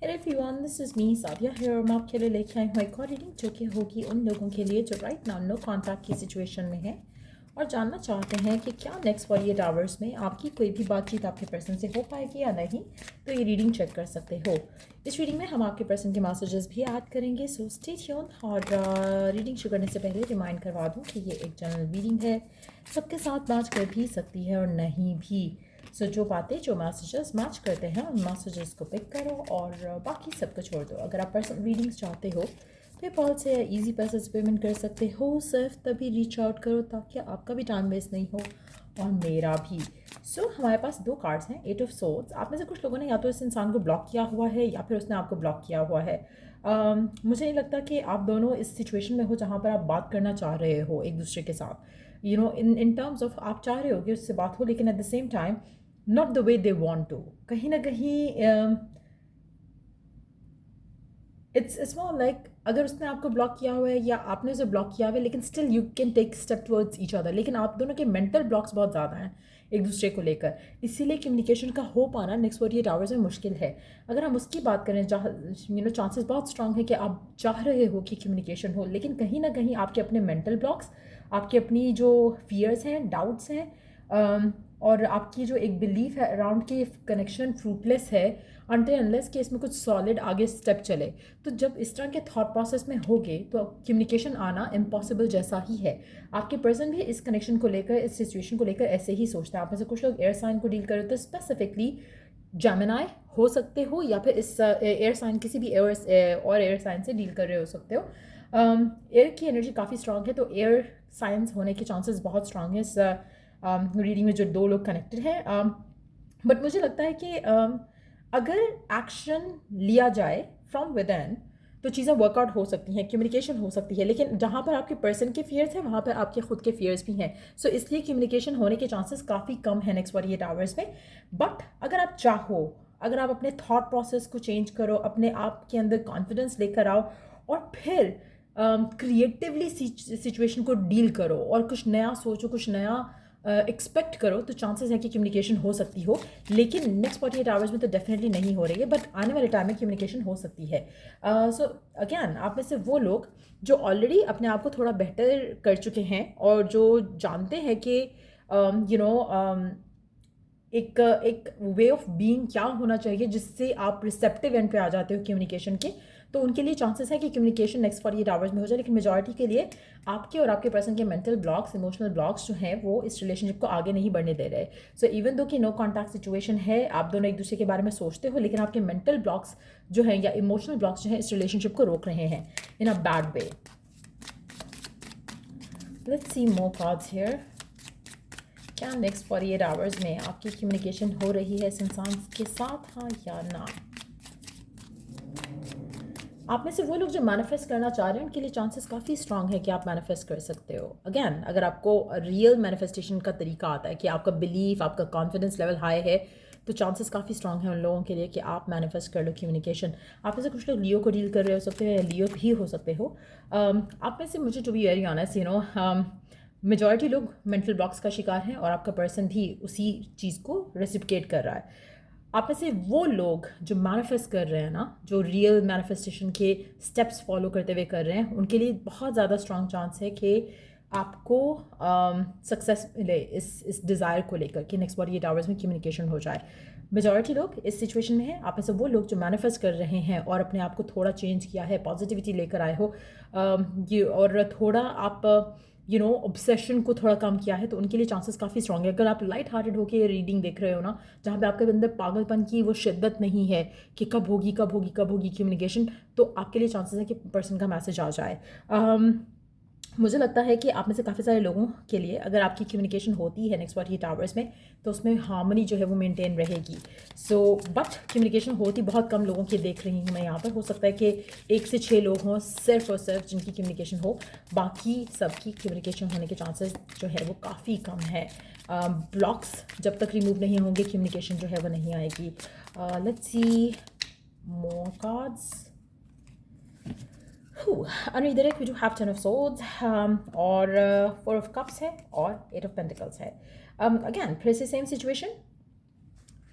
Everyone, this is me Sadia है और मैं आपके लिए लेके आई हूँ एक और रीडिंग जो कि होगी उन लोगों के लिए जो राइट नाउ नो कॉन्टैक्ट की सिचुएशन में है और जानना चाहते हैं कि क्या नेक्स्ट 48 आवर्स में आपकी कोई भी बातचीत आपके पर्सन से हो पाएगी या नहीं। तो ये रीडिंग चेक कर सकते हो। इस रीडिंग में हम आपके पर्सन के मैसेजेस भी ऐड करेंगे, सो स्टे ट्यून। और रीडिंग शुरू करने से पहले रिमाइंड करवा दूँ कि ये एक जनरल रीडिंग है, सबके साथ मैच कर भी सकती है और नहीं भी। सो जो बातें जो मैसेजेस मैच करते हैं उन मैसेजेस को पिक करो और बाकी सबको छोड़ दो। अगर आप पर्सनल रीडिंग्स चाहते हो पेपॉल से या ईजी पैसे से पेमेंट कर सकते हो। सिर्फ तभी रीच आउट करो ताकि आपका भी टाइम वेस्ट नहीं हो और मेरा भी। सो हमारे पास दो कार्ड्स हैं, 8 ऑफ सोर्ड्स। आप में से कुछ लोगों ने या तो इस इंसान को ब्लॉक किया हुआ है या फिर उसने आपको ब्लॉक किया हुआ है। मुझे नहीं लगता कि आप दोनों इस सिचुएशन में हो जहाँ पर आप बात करना चाह रहे हो एक दूसरे के साथ। इन टर्म्स ऑफ आप चाह रहे हो कि उससे बात हो, लेकिन at the same time not the way they want to. कहीं ना कहीं इट्स मोर लाइक अगर उसने आपको ब्लॉक किया हुआ है या आपने उसे ब्लॉक किया हुआ है, लेकिन still you can take step towards each other. लेकिन आप दोनों के मेंटल ब्लॉक्स बहुत ज़्यादा हैं एक दूसरे को लेकर, इसीलिए कम्युनिकेशन का हो पाना नेक्स्ट 48 आवर्स में मुश्किल है। अगर हम उसकी बात करें, चांसेस बहुत स्ट्रांग है कि आप चाह रहे हो कि कम्युनिकेशन हो, लेकिन कहीं ना कहीं आपके अपने मेंटल ब्लॉक्स, आपकी अपनी जो फियर्स हैं, डाउट्स हैं, और आपकी जो एक बिलीफ है अराउंड कि कनेक्शन फ्रूटलेस है अनटिल अनलेस कि इसमें कुछ सॉलिड आगे स्टेप चले। तो जब इस तरह के थॉट प्रोसेस में होगे तो कम्युनिकेशन आना इम्पॉसिबल जैसा ही है। आपके पर्सन भी इस कनेक्शन को लेकर, इस सिचुएशन को लेकर ऐसे ही सोचते हैं। आप में से कुछ लोग एयर साइन को डील करें तो स्पेसिफिकली जेमिनी हो सकते हो, या फिर इस एयर साइन किसी भी एयर साइन से डील कर रहे हो सकते हो। एयर की एनर्जी काफ़ी स्ट्रांग है, तो एयर साइंस होने के चांसेस बहुत स्ट्रांग है इस रीडिंग में जो दो लोग कनेक्टेड हैं। बट मुझे लगता है कि अगर एक्शन लिया जाए फ्रॉम विद इन तो चीज़ें वर्कआउट हो सकती हैं, कम्युनिकेशन हो सकती है। लेकिन जहाँ पर आपके पर्सन के फियर्स हैं वहाँ पर आपके खुद के फियर्स भी हैं। सो इसलिए कम्युनिकेशन होने के चांसेस काफ़ी कम है नेक्स्ट 48 आवर्स में। बट अगर आप चाहो, अगर आप अपने थॉट प्रोसेस को चेंज करो, अपने आप के अंदर कॉन्फिडेंस लेकर आओ और फिर क्रिएटिवली सिचुएशन को डील करो और कुछ नया सोचो, कुछ नया एक्सपेक्ट करो, तो चांसेस है कि कम्युनिकेशन हो सकती हो। लेकिन नेक्स्ट 48 आवर्स में तो डेफिनेटली नहीं हो रही है, बट आने वाले टाइम में कम्युनिकेशन हो सकती है। सो अगैन आप में से वो लोग जो ऑलरेडी अपने आप को थोड़ा बेहतर कर चुके हैं और जो जानते हैं कि यू नो एक वे ऑफ बीइंग क्या होना चाहिए जिससे आप रिसेप्टिव एंड पे आ जाते हो कम्युनिकेशन के, तो उनके लिए चांसेस है कि कम्युनिकेशन नेक्स्ट 48 आवर्स में हो जाए। लेकिन मेजॉरिटी के लिए आपके और आपके पर्सन के मेंटल ब्लॉक्स, इमोशनल ब्लॉक्स जो हैं वो इस रिलेशनशिप को आगे नहीं बढ़ने दे रहे। सो इवन दो कि नो कॉन्टैक्ट सिचुएशन है, आप दोनों एक दूसरे के बारे में सोचते हो, लेकिन आपके मेंटल ब्लॉक्स जो हैं या इमोशनल ब्लॉक्स जो हैं इस रिलेशनशिप को रोक रहे हैं in a bad way. Let's see more cards here. क्या नेक्स्ट 48 आवर्स में आपकी कम्युनिकेशन हो रही है इस इंसान के साथ, हाँ या ना? आप में से वो लोग जो मैनिफेस्ट करना चाह रहे हैं उनके लिए चांसेस काफ़ी स्ट्रांग है कि आप मैनिफेस्ट कर सकते हो। अगेन अगर आपको रियल मैनिफेस्टेशन का तरीका आता है कि आपका बिलीफ, आपका कॉन्फिडेंस लेवल हाई है, तो चांसेस काफ़ी स्ट्रांग है उन लोगों के लिए कि आप मैनिफेस्ट कर लो कम्युनिकेशन। आप में से कुछ लोग लियो को डील कर रहे हो सकते हो या लियो भी हो सकते हो। आप में से मुझे to be very honest majority लोग मेंटल ब्लॉक्स का शिकार हैं और आपका पर्सन भी उसी चीज़ को रेसिप्लिकेट कर रहा है। आप में से वो लोग जो मैनिफेस्ट कर रहे हैं ना, जो रियल मैनिफेस्टेशन के स्टेप्स फॉलो करते हुए कर रहे हैं, उनके लिए बहुत ज़्यादा स्ट्रांग चांस है कि आपको सक्सेस मिले इस डिज़ायर को लेकर कि नेक्स्ट 48 आवर्स में कम्युनिकेशन हो जाए। मेजॉरिटी लोग इस सिचुएशन में हैं। आप में से वो लोग जो मैनिफेस्ट कर रहे हैं और अपने आप को थोड़ा चेंज किया है, पॉजिटिविटी लेकर आए हो, और थोड़ा आप ऑब्सेशन को थोड़ा कम किया है, तो उनके लिए चांसेस काफ़ी स्ट्रांग है। अगर आप लाइट हार्टेड होकर ये रीडिंग देख रहे हो ना, जहाँ पे आपके अंदर पागलपन की वो शिद्दत नहीं है कि कब होगी कब होगी कब होगी कम्युनिकेशन, तो आपके लिए चांसेस है कि पर्सन का मैसेज आ जाए। मुझे लगता है कि आप में से काफ़ी सारे लोगों के लिए अगर आपकी कम्युनिकेशन होती है नेक्स्ट 48 आवर्स में तो उसमें हार्मनी जो है वो मेंटेन रहेगी। सो बट कम्युनिकेशन होती बहुत कम लोगों की देख रही हूँ मैं यहाँ पर। हो सकता है कि 1 से 6 लोग हों सिर्फ और सिर्फ जिनकी कम्युनिकेशन हो, बाकी सबकी कम्युनिकेशन होने के चांसेस जो है वो काफ़ी कम है। ब्लॉक्स जब तक रिमूव नहीं होंगे कम्युनिकेशन जो है वो नहीं आएगी। Let's see more cards. Under direct we do have 10 of swords और 4 of cups है और 8 of pentacles है। Again, फिर से सेम सिचुएशन। आप में से वो लोग जो मैनिफेस्ट कर रहे हैं ना, जो रियल मैनिफेस्टेशन के स्टेप्स फॉलो करते हुए कर रहे हैं, उनके लिए चांसेस है कि आपको नेक्स्ट 48 आवर्स में कम्युनिकेशन हो जाए। लेकिन अगर आप चाहो, अगर आप अपने थॉट प्रोसेस को चेंज करो, अपने आप के अंदर कॉन्फिडेंस लेकर आओ और फिर क्रिएटिवली सिचुएशन को डील करो, तो चांसेस है कि कम्युनिकेशन हो सकती है। लेकिन नेक्स्ट 48 आवर्स में तो डेफिनेटली नहीं हो रही है, बट आने वाले टाइम में कम्युनिकेशन हो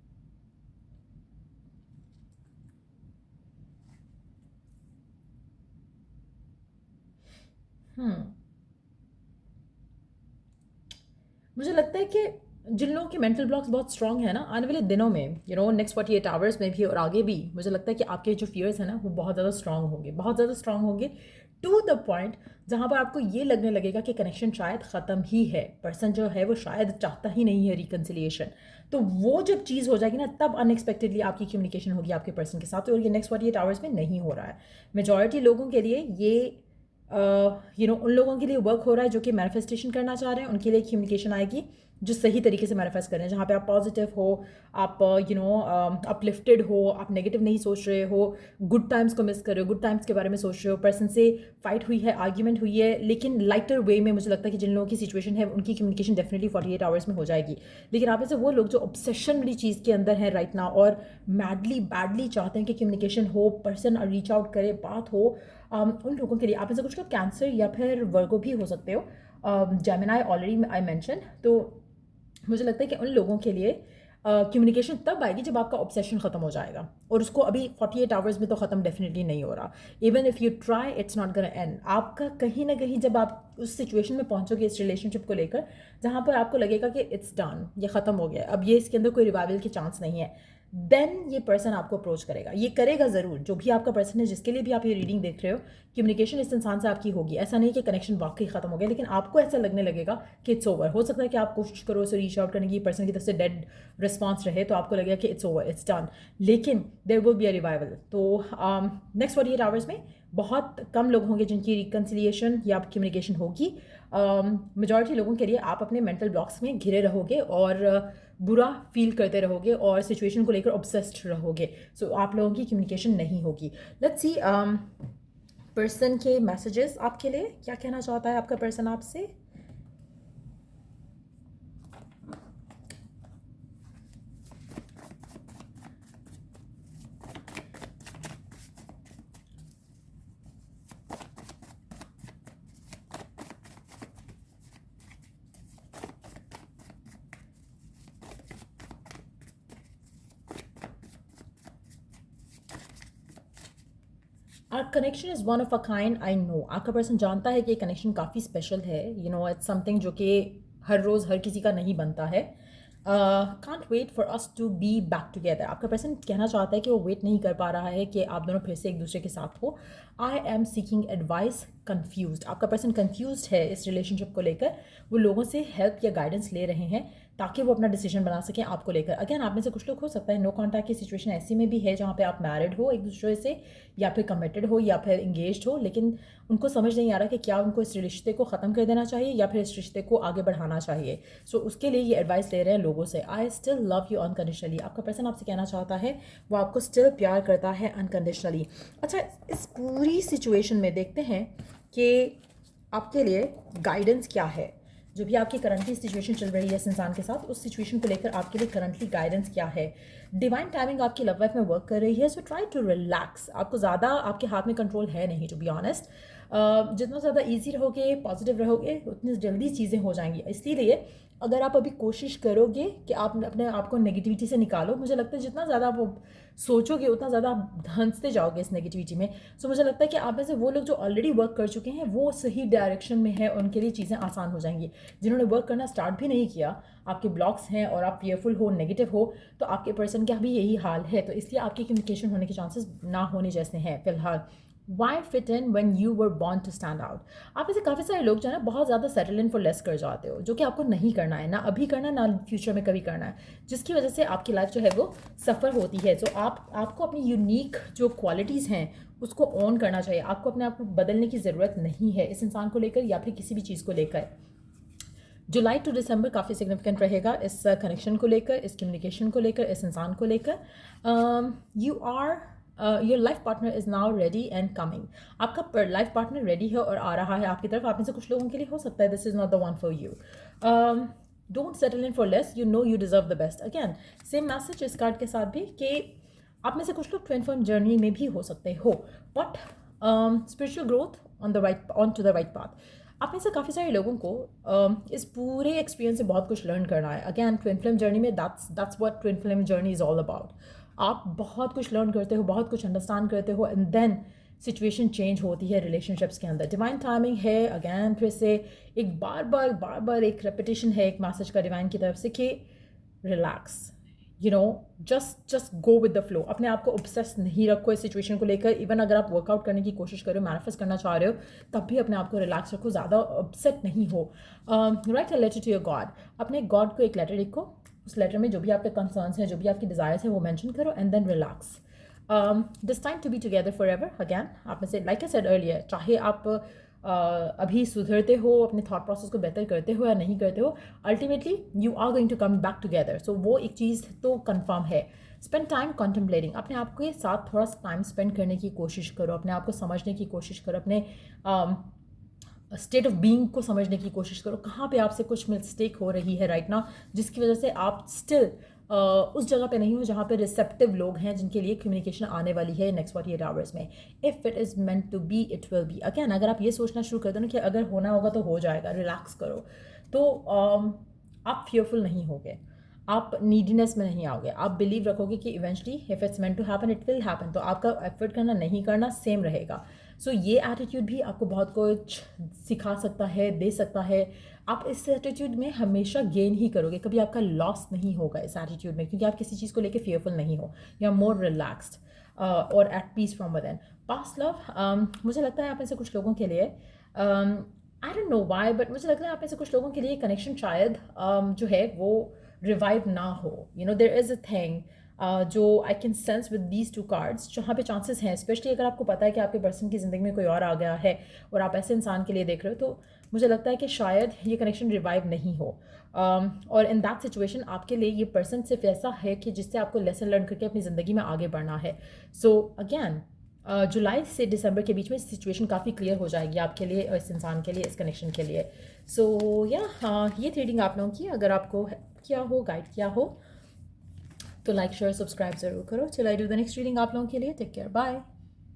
सकती है। सो मुझे लगता है कि जिन लोगों के मेंटल ब्लॉक्स बहुत स्ट्रांग है ना, आने वाले दिनों में नेक्स्ट 48 आवर्स में भी और आगे भी मुझे लगता है कि आपके जो फियर्स हैं ना वो बहुत ज़्यादा स्ट्रांग होंगे, बहुत ज़्यादा स्ट्रांग होंगे, टू द पॉइंट जहाँ पर आपको ये लगने लगेगा कि कनेक्शन शायद ख़त्म ही है, पर्सन जो है वो शायद चाहता ही नहीं है रिकन्सिलिएशन। तो वो जब चीज़ हो जाएगी ना, तब अनएक्सपेक्टेडली आपकी कम्युनिकेशन होगी आपके पर्सन के साथ, और ये नेक्स्ट 48 आवर्स में नहीं हो रहा है। मेजॉरिटी लोगों के लिए ये उन लोगों के लिए वर्क हो रहा है जो कि मैनिफेस्टेशन करना चाह रहे हैं, उनके लिए कम्युनिकेशन आएगी जो सही तरीके से मैनिफेस्ट कर रहे हैं, जहाँ पे आप पॉजिटिव हो, आप अपलिफ्टेड हो, आप नेगेटिव नहीं सोच रहे हो, गुड टाइम्स को मिस कर रहे हो, गुड टाइम्स के बारे में सोच रहे हो, पर्सन से फाइट हुई है, आर्ग्यूमेंट हुई है, लेकिन लाइटर वे में मुझे लगता है कि जिन लोगों की सिचुएशन है उनकी कम्युनिकेशन डेफिनेटली 48 आवर्स में हो जाएगी। लेकिन आप में से वो लोग जो ऑब्सेशन वाली चीज़ के अंदर हैं राइट नाउ और मैडली बैडली चाहते हैं कि कम्युनिकेशन हो, पर्सन रीच आउट करे, बात हो, उन लोगों के लिए आप में से कुछ लोग कैंसर या फिर वर्गो भी हो सकते हो, जेमिनाई ऑलरेडी आई मेंशन। तो मुझे लगता है कि उन लोगों के लिए कम्युनिकेशन तब आएगी जब आपका ऑब्सेशन ख़त्म हो जाएगा, और उसको अभी 48 आवर्स में तो ख़त्म डेफिनेटली नहीं हो रहा। Even if you try it's not gonna and. आपका कहीं ना कहीं जब आप उस सिचुएशन में पहुंचोगे इस रिलेशनशिप को लेकर जहाँ पर आपको लगेगा कि इट्स डन, ये ख़त्म हो गया, अब ये इसके अंदर कोई रिवाइवल की चांस नहीं है, देन ये पर्सन आपको अप्रोच करेगा, ये करेगा ज़रूर। जो भी आपका पर्सन है जिसके लिए भी आप ये रीडिंग देख रहे हो, कम्युनिकेशन इस इंसान से आपकी होगी। ऐसा नहीं कि कनेक्शन वाकई ख़त्म हो गया, लेकिन आपको ऐसा लगने लगेगा कि इट्स ओवर। हो सकता है कि आप कोशिश करो उसे रीच आउट करने की, पर्सन की तरफ से डेड रिस्पॉन्स रहे तो आपको लगेगा कि इट्स ओवर, इट्स डन, लेकिन there will be a revival. तो नेक्स्ट 48 आवर्स में बहुत कम लोग होंगे जिनकी रिकन्सिलिएशन या कम्युनिकेशन होगी। मेजॉरिटी लोगों के लिए आप अपने मेंटल ब्लॉक्स में घिरे रहोगे और बुरा फील करते रहोगे और सिचुएशन को लेकर ऑब्सेस्ड रहोगे। सो आप लोगों की कम्युनिकेशन नहीं होगी। लेट्स सी पर्सन के मैसेजेस आपके लिए, क्या कहना चाहता है आपका पर्सन आपसे। Our connection is one of a kind, I know. आपका पर्सन जानता है कि कनेक्शन काफ़ी स्पेशल है, इट्स समथिंग जो कि हर रोज़ हर किसी का नहीं बनता है। Can't wait for us to be back together. आपका पर्सन कहना चाहता है कि वो वेट नहीं कर पा रहा है कि आप दोनों फिर से एक दूसरे के साथ हो। I am seeking advice confuse. आपका पर्सन कन्फ्यूज है इस रिलेशनशिप को लेकर, वो लोगों से हेल्प या गाइडेंस ले रहे हैं ताकि वो अपना डिसीजन बना सकें आपको लेकर। अगेन आप में से कुछ लोग हो सकता है नो कॉन्टैक्ट की सिचुएशन ऐसी में भी है जहाँ पे आप मैरिड हो एक दूसरे से, या फिर कमिटेड हो, या फिर इंगेज्ड हो, लेकिन उनको समझ नहीं आ रहा कि क्या उनको इस रिश्ते को ख़त्म कर देना चाहिए या फिर इस रिश्ते को आगे बढ़ाना चाहिए। सो उसके लिए ये एडवाइस ले रहे हैं लोगों से। I still love you unconditionally. आपका पर्सन आपसे कहना चाहता है वो आपको स्टिल प्यार करता है अनकंडीशनली। अच्छा, इस पूरी सिचुएशन में देखते हैं कि आपके लिए गाइडेंस क्या है। जो भी आपकी करंटली सिचुएशन चल रही है इस इंसान के साथ, उस सिचुएशन को लेकर आपके लिए करंटली गाइडेंस क्या है। डिवाइन टाइमिंग आपकी लव लाइफ में वर्क कर रही है, सो ट्राई टू रिलैक्स। आपको ज़्यादा आपके हाथ में कंट्रोल है नहीं, टू बी ऑनेस्ट। जितना ज़्यादा ईजी रहोगे, पॉजिटिव रहोगे, उतनी जल्दी चीज़ें हो जाएंगी। इसीलिए अगर आप अभी कोशिश करोगे कि आप अपने आप को नेगेटिविटी से निकालो, मुझे लगता है जितना ज़्यादा आप सोचोगे उतना ज़्यादा आप धंसते जाओगे इस नेगेटिविटी में। सो मुझे लगता है कि आप में से वो लोग जो ऑलरेडी वर्क कर चुके हैं वो सही डायरेक्शन में है, उनके लिए चीज़ें आसान हो जाएंगी। जिन्होंने वर्क करना स्टार्ट भी नहीं किया, आपके ब्लॉक्स हैं और आप फेयरफुल हो, नेगेटिव हो, तो आपके पर्सन का भी यही हाल है। तो इसलिए आपकी कम्युनिकेशन होने के चांसेस ना होने जैसे हैं फिलहाल। Why fit in when you were born to stand out। आप ऐसे काफ़ी सारे लोग जो है ना बहुत ज़्यादा सेटल इन फॉर लेस कर जाते हो, जो कि आपको नहीं करना है, ना अभी करना है ना फ्यूचर में कभी करना है, जिसकी वजह से आपकी लाइफ जो है वो सफ़र होती है। तो आपको अपनी यूनिक जो क्वालिटीज़ हैं उसको ऑन करना चाहिए। आपको अपने आप को बदलने की ज़रूरत नहीं है इस इंसान को लेकर या फिर किसी भी चीज़ को लेकर। जुलाई टू दिसंबर काफ़ी सिग्निफिकेंट रहेगा इस कनेक्शन को लेकर, इस कम्युनिकेशन को लेकर, इस इंसान को लेकर। You are your life partner is now ready and coming. आपका लाइफ पार्टनर रेडी है और आ रहा है आपकी तरफ। आप में से कुछ लोगों के लिए हो सकता है this is not the one for you. Don't settle in for less, you know you deserve the best. Again same message इस कार्ड के साथ भी कि आप में से कुछ लोग ट्विन फ्लेम जर्नी में भी हो सकते हो, but spiritual growth on to the right path. आप में से काफ़ी सारे लोगों को इस पूरे एक्सपीरियंस से बहुत कुछ लर्न करना है। अगेन ट्विन फ्लेम जर्नी में that's what twin flame journey is all about. आप बहुत कुछ लर्न करते हो, बहुत कुछ अंडरस्टैंड करते हो, एंड देन सिचुएशन चेंज होती है रिलेशनशिप्स के अंदर। डिवाइन टाइमिंग है, अगैन फिर से एक बार बार एक रेपिटेशन है एक मैसेज का डिवाइन की तरफ से कि relax, just go with the flow. अपने आप को ऑब्सेस नहीं रखो इस सिचुएशन को लेकर। इवन अगर आप वर्कआउट करने की कोशिश कर रहे हो, मैनिफेस्ट करना चाह रहे हो, तब भी अपने आप को रिलैक्स रखो, ज़्यादा अपसेट नहीं हो। Write a letter to your god. अपने गॉड को एक लेटर लिखो, उस लेटर में जो भी आपके कंसर्न्स हैं, जो भी आपकी डिज़ायर्स हैं, वो मेंशन करो, and then relax. This time to be together forever. Again आप में से, लाइक आई सेड अर्लियर, चाहे आप अभी सुधरते हो, अपने थॉट प्रोसेस को बेहतर करते हो या नहीं करते हो, ultimately you are going to come back together. So वो एक चीज़ तो कंफर्म है। Spend time contemplating. अपने आप के साथ थोड़ा टाइम स्पेंड करने की कोशिश करो, अपने आप को समझने की कोशिश करो, अपने स्टेट ऑफ बीइंग को समझने की कोशिश करो। कहाँ पे आपसे कुछ मिस्टेक हो रही है राइट नाउ, जिसकी वजह से आप स्टिल उस जगह पे नहीं हो जहाँ पे रिसेप्टिव लोग हैं, जिनके लिए कम्युनिकेशन आने वाली है नेक्स्ट 48 आवर्स में। If it is meant to be, it will be. Again अगर आप ये सोचना शुरू कर दो ना कि अगर होना होगा तो हो जाएगा, रिलैक्स करो, तो आप फियरफुल नहीं होगे, आप नीडीनेस में नहीं आओगे, आप बिलीव रखोगे कि eventually if it's meant to happen it will happen. तो आपका एफर्ट करना नहीं करना सेम रहेगा। सो ये एटीट्यूड भी आपको बहुत कुछ सिखा सकता है, दे सकता है। आप इस एटीट्यूड में हमेशा गेन ही करोगे, कभी आपका लॉस नहीं होगा इस एटीट्यूड में, क्योंकि आप किसी चीज़ को लेकर फेयरफुल नहीं हो, यू आर मोर रिलैक्स्ड और at peace from within. Past love, मुझे लगता है आप में से कुछ लोगों के लिए, I don't know why, but मुझे लगता है आप में से कुछ लोगों के लिए कनेक्शन शायद जो है वो रिवाइव ना हो। देयर इज़ अ थिंग जो I can sense with these two cards, जहाँ पे चांसेस हैं, स्पेशली अगर आपको पता है कि आपके पर्सन की ज़िंदगी में कोई और आ गया है और आप ऐसे इंसान के लिए देख रहे हो, तो मुझे लगता है कि शायद ये कनेक्शन रिवाइव नहीं हो। और इन दैट सिचुएशन आपके लिए ये पर्सन सिर्फ ऐसा है कि जिससे आपको लेसन लर्न करके अपनी ज़िंदगी में आगे बढ़ना है। सो अगैन जुलाई से दिसंबर के बीच में सिचुएशन काफ़ी क्लियर हो जाएगी आपके लिए और इस इंसान के लिए, इस कनेक्शन के लिए। सो ये रीडिंग आप लोगों की अगर आपको किया हो, गाइड किया हो, तो लाइक शेयर सब्सक्राइब ज़रूर करो। चलो I do the next reading आप लोगों के लिए। Take care, bye.